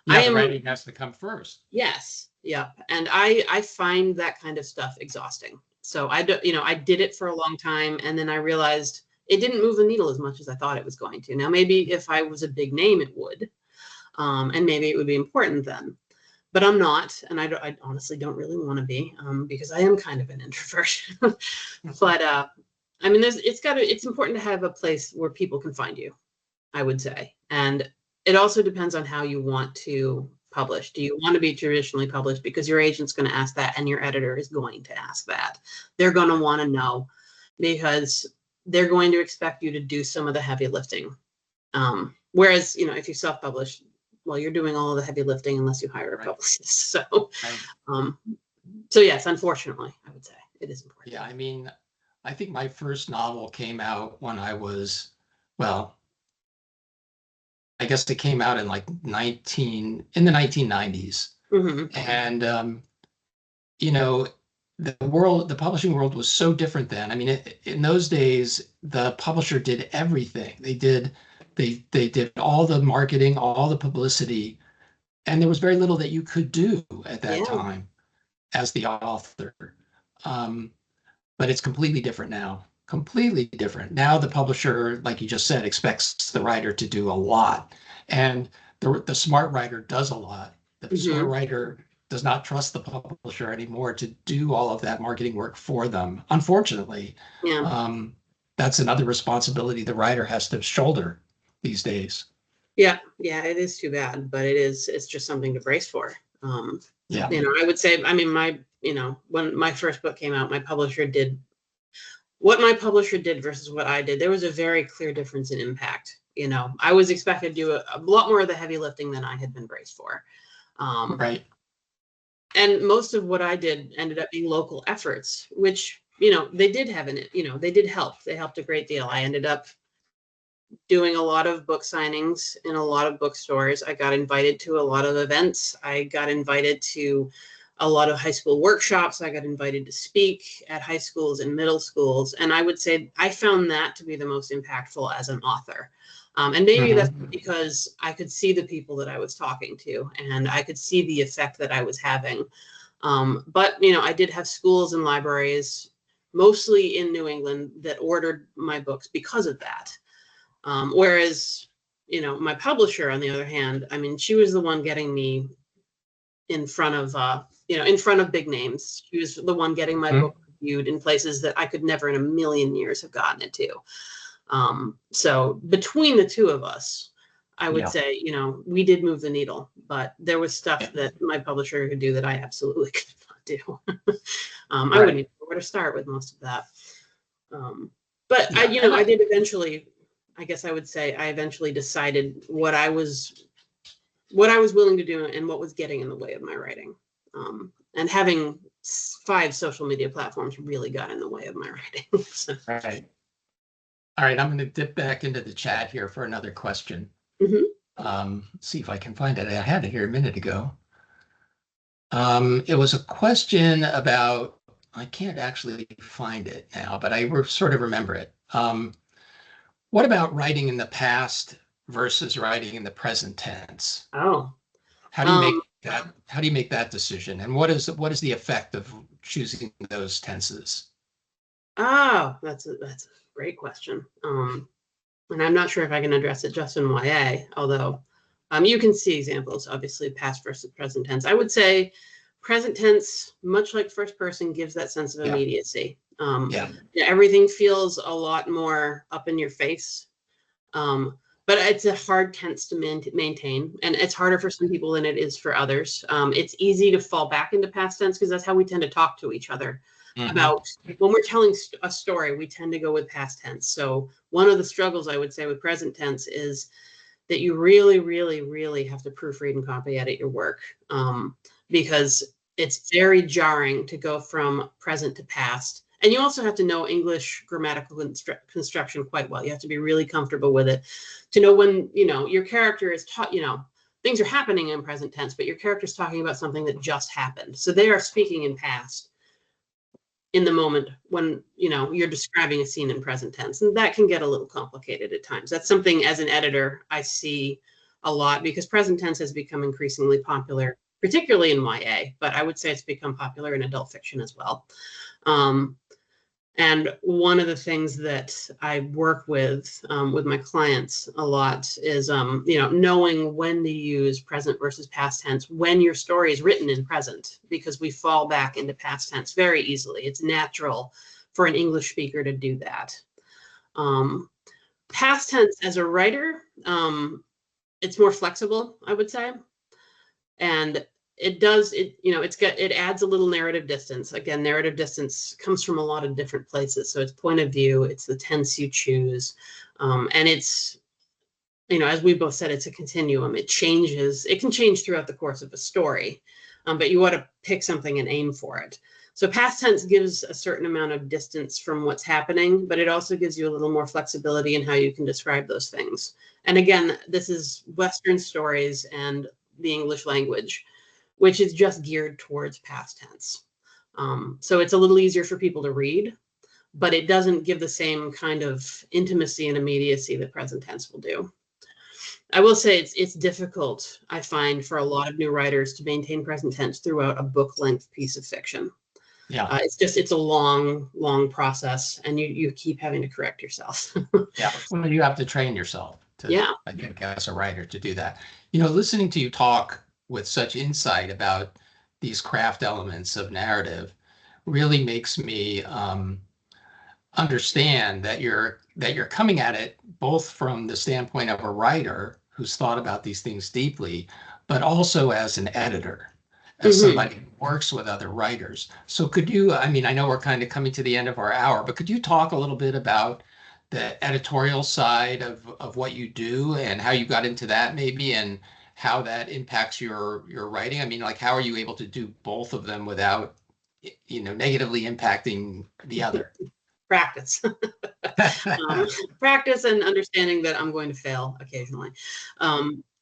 Yeah, the writing has to come first. Yes. Yeah. And I find that kind of stuff exhausting. So I did it for a long time, and then I realized it didn't move the needle as much as I thought it was going to. Now, maybe if I was a big name, it would. And maybe it would be important then, but I'm not, and I honestly don't really want to be, because I am kind of an introvert. But I mean, it's important to have a place where people can find you, I would say, and it also depends on how you want to publish. Do you want to be traditionally published? Because your agent's going to ask that, and your editor is going to ask that. They're going to want to know, because they're going to expect you to do some of the heavy lifting. Whereas, if you self-publish, well, you're doing all the heavy lifting unless you hire a publicist. So, so yes, unfortunately, I would say it is important. Yeah, I mean, I think my first novel came out when I was, well, I guess it came out in like in the 1990s. Mm-hmm. And, the publishing world was so different then. I mean, in those days, the publisher did everything. They did all the marketing, all the publicity, and there was very little that you could do at that time as the author. But it's completely different now. Completely different. Now the publisher, like you just said, expects the writer to do a lot. And the smart writer does a lot. The smart writer does not trust the publisher anymore to do all of that marketing work for them. Unfortunately, that's another responsibility the writer has to shoulder these days. Yeah, it is too bad, but it's just something to brace for. I would say, I mean, when my first book came out, my publisher did what my publisher did versus what I did. There was a very clear difference in impact. I was expected to do a lot more of the heavy lifting than I had been braced for. Right. And most of what I did ended up being local efforts, which, they did have in it, they did help. They helped a great deal. I ended up doing a lot of book signings in a lot of bookstores. I got invited to a lot of events. I got invited to a lot of high school workshops. I got invited to speak at high schools and middle schools. And I would say I found that to be the most impactful as an author. And maybe that's because I could see the people that I was talking to, and I could see the effect that I was having. But, I did have schools and libraries, mostly in New England, that ordered my books because of that. Whereas, my publisher, on the other hand, I mean, she was the one getting me in front of big names. She was the one getting my book reviewed in places that I could never in a million years have gotten it to. So between the two of us, I would say, we did move the needle, but there was stuff that my publisher could do that I absolutely could not do. I wouldn't even know where to start with most of that. But I did eventually, I guess I would say I eventually decided what I was willing to do and what was getting in the way of my writing. And having 5 social media platforms really got in the way of my writing. So. Right. All right, I'm going to dip back into the chat here for another question. See if I can find it. I had it here a minute ago. It was a question about, I can't actually find it now, but I sort of remember it. What about writing in the past versus writing in the present tense? Oh. How do you make that? How do you make that decision? And what is the effect of choosing those tenses? Oh, that's a great question. And I'm not sure if I can address it just in YA, although you can see examples, obviously, past versus present tense. I would say present tense, much like first person, gives that sense of immediacy. Everything feels a lot more up in your face. But it's a hard tense to maintain, and it's harder for some people than it is for others. It's easy to fall back into past tense because that's how we tend to talk to each other. about when we're telling a story, we tend to go with past tense. So one of the struggles I would say with present tense is that you really, really, really have to proofread and copy edit your work, because it's very jarring to go from present to past. And you also have to know English grammatical construction quite well. You have to be really comfortable with it to know when, your character is taught, things are happening in present tense, but your character is talking about something that just happened. So they are speaking in past in the moment when, you're describing a scene in present tense. And that can get a little complicated at times. That's something as an editor I see a lot, because present tense has become increasingly popular, particularly in YA, but I would say it's become popular in adult fiction as well. And one of the things that I work with my clients a lot is, knowing when to use present versus past tense when your story is written in present, because we fall back into past tense very easily. It's natural for an English speaker to do that. Past tense as a writer, it's more flexible, I would say. And it adds a little narrative distance. Again, narrative distance comes from a lot of different places. So it's point of view, it's the tense you choose. And it's, as we both said, it's a continuum. It changes. It can change throughout the course of a story, but you want to pick something and aim for it. So past tense gives a certain amount of distance from what's happening, but it also gives you a little more flexibility in how you can describe those things. And again, this is Western stories and the English language, which is just geared towards past tense. So it's a little easier for people to read, but it doesn't give the same kind of intimacy and immediacy that present tense will do. I will say it's difficult, I find, for a lot of new writers to maintain present tense throughout a book-length piece of fiction. Yeah. It's a long process, and you keep having to correct yourself. Yeah. Well, you have to train yourself I think, as a writer to do that. Listening to you talk with such insight about these craft elements of narrative really makes me understand that you're coming at it both from the standpoint of a writer who's thought about these things deeply, but also as an editor, as somebody who works with other writers. So could you, I know we're kind of coming to the end of our hour, but could you talk a little bit about the editorial side of what you do and how you got into that maybe, and how that impacts your writing? How are you able to do both of them without, negatively impacting the other? Practice. Practice and understanding that I'm going to fail occasionally.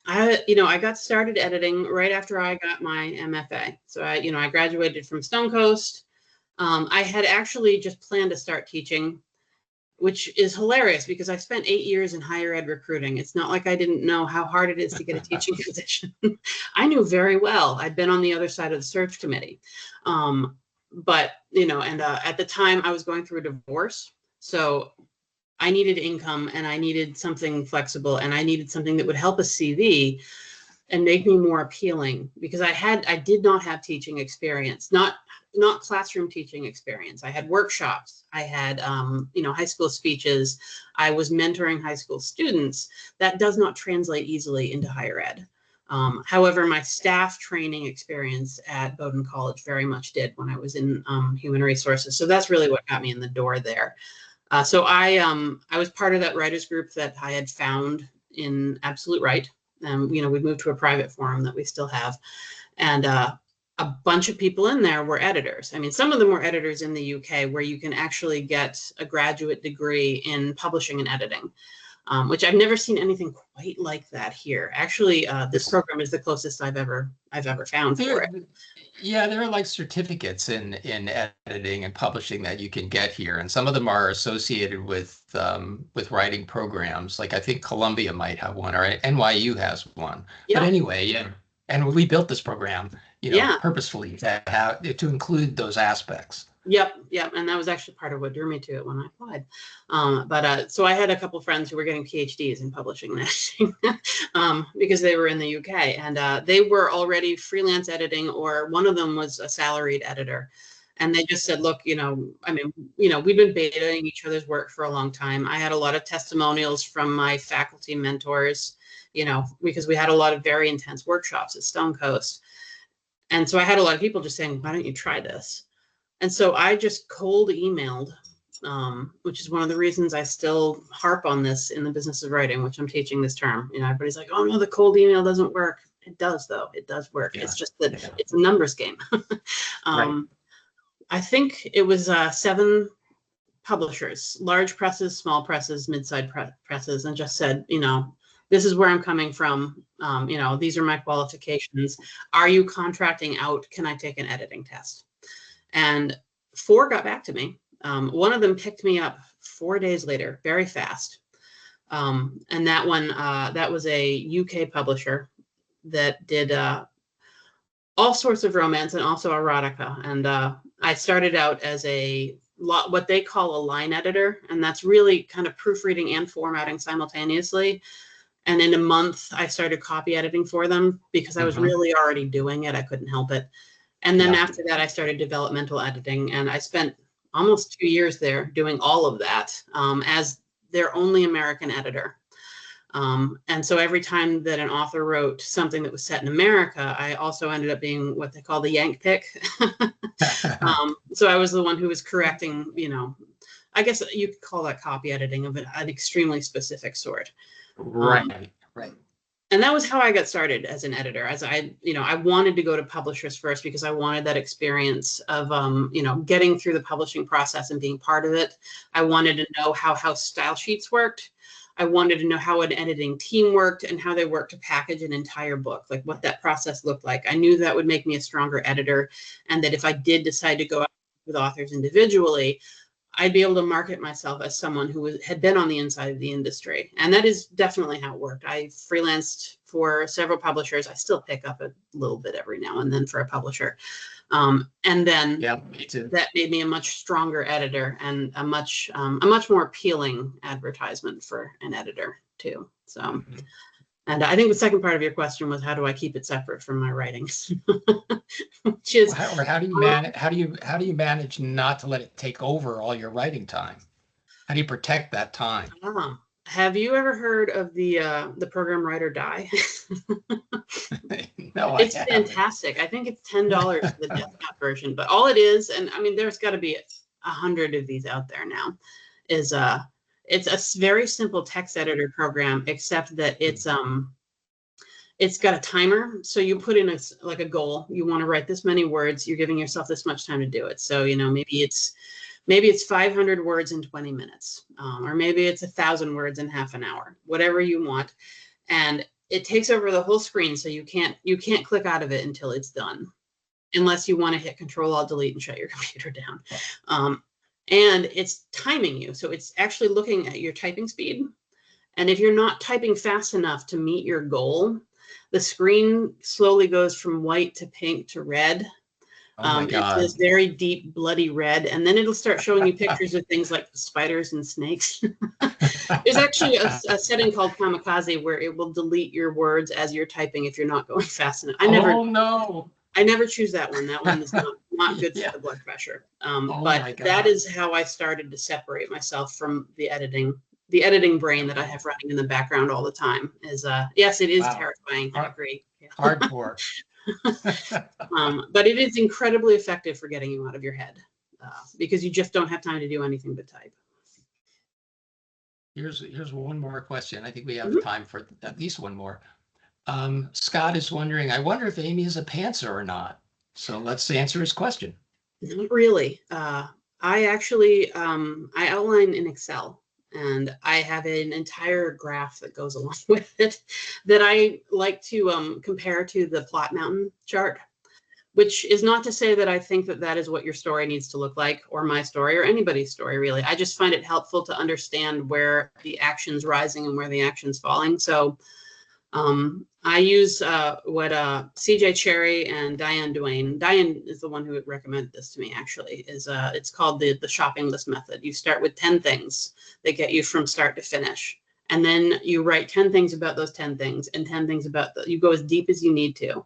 I got started editing right after I got my MFA. So I graduated from Stone Coast. I had actually just planned to start teaching, which is hilarious because I spent 8 years in higher ed recruiting. It's not like I didn't know how hard it is to get a teaching position. I knew very well. I'd been on the other side of the search committee. But, at the time I was going through a divorce. So I needed income and I needed something flexible and I needed something that would help a CV and make me more appealing, because I did not have teaching experience, not classroom teaching experience. I had workshops, I had, high school speeches. I was mentoring high school students. That does not translate easily into higher ed. However, my staff training experience at Bowdoin College very much did when I was in human resources. So that's really what got me in the door there. So I was part of that writers group that I had found in Absolute Right. We moved to a private forum that we still have. And a bunch of people in there were editors. Some of them were editors in the UK, where you can actually get a graduate degree in publishing and editing. Which I've never seen anything quite like that here. Actually, this program is the closest I've ever found for it. Yeah, there are like certificates in editing and publishing that you can get here, and some of them are associated with writing programs. Like I think Columbia might have one, or NYU has one. Yeah. But anyway, yeah. And we built this program, purposefully to include those aspects. Yep. And that was actually part of what drew me to it when I applied. So I had a couple friends who were getting PhDs in publishing and editing because they were in the UK, and they were already freelance editing, or one of them was a salaried editor. And they just said, look, we've been betaing each other's work for a long time. I had a lot of testimonials from my faculty mentors, because we had a lot of very intense workshops at Stone Coast. And so I had a lot of people just saying, why don't you try this? And so I just cold emailed, which is one of the reasons I still harp on this in the business of writing, which I'm teaching this term. You know, everybody's like, oh no, the cold email doesn't work. It does though. It does work. Yeah. It's just that it's a numbers game. Right. I think it was 7 publishers, large presses, small presses, mid-sized presses, and just said, you know, this is where I'm coming from. You know, these are my qualifications. Are you contracting out? Can I take an editing test? And 4 got back to me. One of them picked me up 4 days later, very fast. And that one, that was a UK publisher that did all sorts of romance and also erotica. And I started out as what they call a line editor, and that's really kind of proofreading and formatting simultaneously. And in a month, I started copy editing for them because I was really already doing it. I couldn't help it. And then after that, I started developmental editing, and I spent almost 2 years there doing all of that as their only American editor. And so every time that an author wrote something that was set in America, I also ended up being what they call the yank pick. So I was the one who was correcting, you know, I guess you could call that copy editing of an extremely specific sort. Right. Right. And that was how I got started as an editor. As I wanted to go to publishers first because I wanted that experience of, you know, getting through the publishing process and being part of it. I wanted to know how house style sheets worked. I wanted to know how an editing team worked and how they worked to package an entire book, like what that process looked like. I knew that would make me a stronger editor, and that if I did decide to go out with authors individually, I'd be able to market myself as someone who had been on the inside of the industry. And that is definitely how it worked. I freelanced for several publishers. I still pick up a little bit every now and then for a publisher. And then me too. That made me a much stronger editor and a much more appealing advertisement for an editor too. So, and I think the second part of your question was, how do I keep it separate from my writings? Which is, or how do you manage not to let it take over all your writing time? How do you protect that time? Have you ever heard of the program Write or Die? No, it's fantastic. I think it's $10 for the desktop version, but all it is, and I mean, there's got to be 100 of these out there now, is it's a very simple text editor program, except that it's got a timer. So you put in a goal. You want to write this many words. You're giving yourself this much time to do it. So, you know, maybe it's 500 words in 20 minutes, or maybe it's 1,000 words in half an hour, whatever you want. And it takes over the whole screen. So you can't click out of it until it's done, unless you want to hit Control-Alt-Delete and shut your computer down. And it's timing you. So it's actually looking at your typing speed. And if you're not typing fast enough to meet your goal, the screen slowly goes from white to pink to red. Oh my God. It's this very deep, bloody red. And then it'll start showing you pictures of things like spiders and snakes. There's actually a setting called Kamikaze where it will delete your words as you're typing if you're not going fast enough. I never choose that one. That one is not good for the blood pressure. But that is how I started to separate myself from the editing brain that I have running in the background all the time. Yes, it is terrifying. I agree. Hardcore. But it is incredibly effective for getting you out of your head because you just don't have time to do anything but type. Here's one more question. I think we have time for at least one more. Scott is wondering, I wonder if Amy is a pantser or not. So let's answer his question. Not really. I actually, I outline in Excel, and I have an entire graph that goes along with it that I like to compare to the Plot Mountain chart, which is not to say that I think that is what your story needs to look like, or my story, or anybody's story, really. I just find it helpful to understand where the action's rising and where the action's falling. So I use what CJ Cherry and Diane Duane. Diane is the one who recommended this to me, actually. It's called the shopping list method. You start with 10 things that get you from start to finish. And then you write 10 things about those 10 things and 10 things about you go as deep as you need to.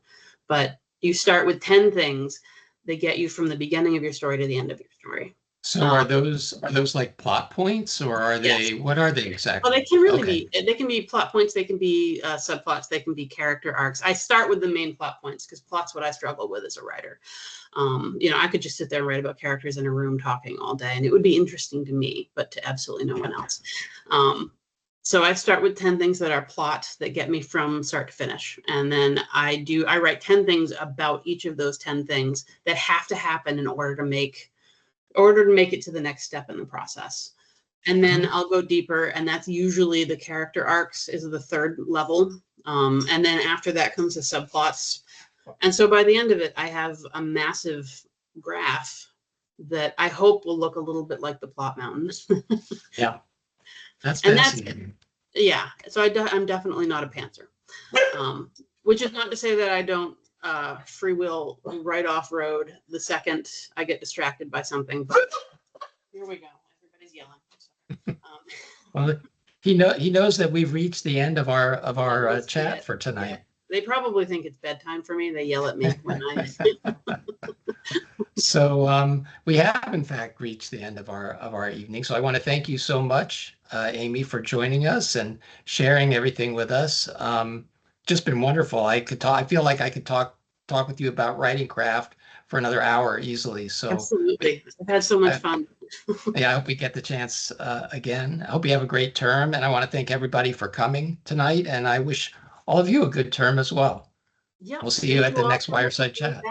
But you start with 10 things that get you from the beginning of your story to the end of your story. So are those like plot points, or are Yes. they, what are they exactly? Well, they can really Okay. be, they can be plot points, they can be subplots, they can be character arcs. I start with the main plot points because plot's what I struggle with as a writer. I could just sit there and write about characters in a room talking all day, and it would be interesting to me, but to absolutely no one else. So I start with 10 things that are plot that get me from start to finish. And then I write 10 things about each of those 10 things that have to happen in order to make it to the next step in the process. And then I'll go deeper, and that's usually the character arcs is the third level. And then after that comes the subplots. And so by the end of it, I have a massive graph that I hope will look a little bit like the plot mountains. Yeah. That's And fascinating. Yeah. So I'm definitely not a pantser, which is not to say that I don't free will right off road the second I get distracted by something. But here we go. Everybody's yelling. Well, he knows that we've reached the end of our chat for tonight. Yeah. They probably think it's bedtime for me. They yell at me when I. So we have in fact reached the end of our evening. So I want to thank you so much, Amy, for joining us and sharing everything with us. Just been wonderful. I feel like I could talk with you about writing craft for another hour easily. So absolutely, I've had so much fun. Yeah, I hope we get the chance again. I hope you have a great term, and I want to thank everybody for coming tonight. And I wish all of you a good term as well. Yeah, we'll see you at the next Wireside Chat.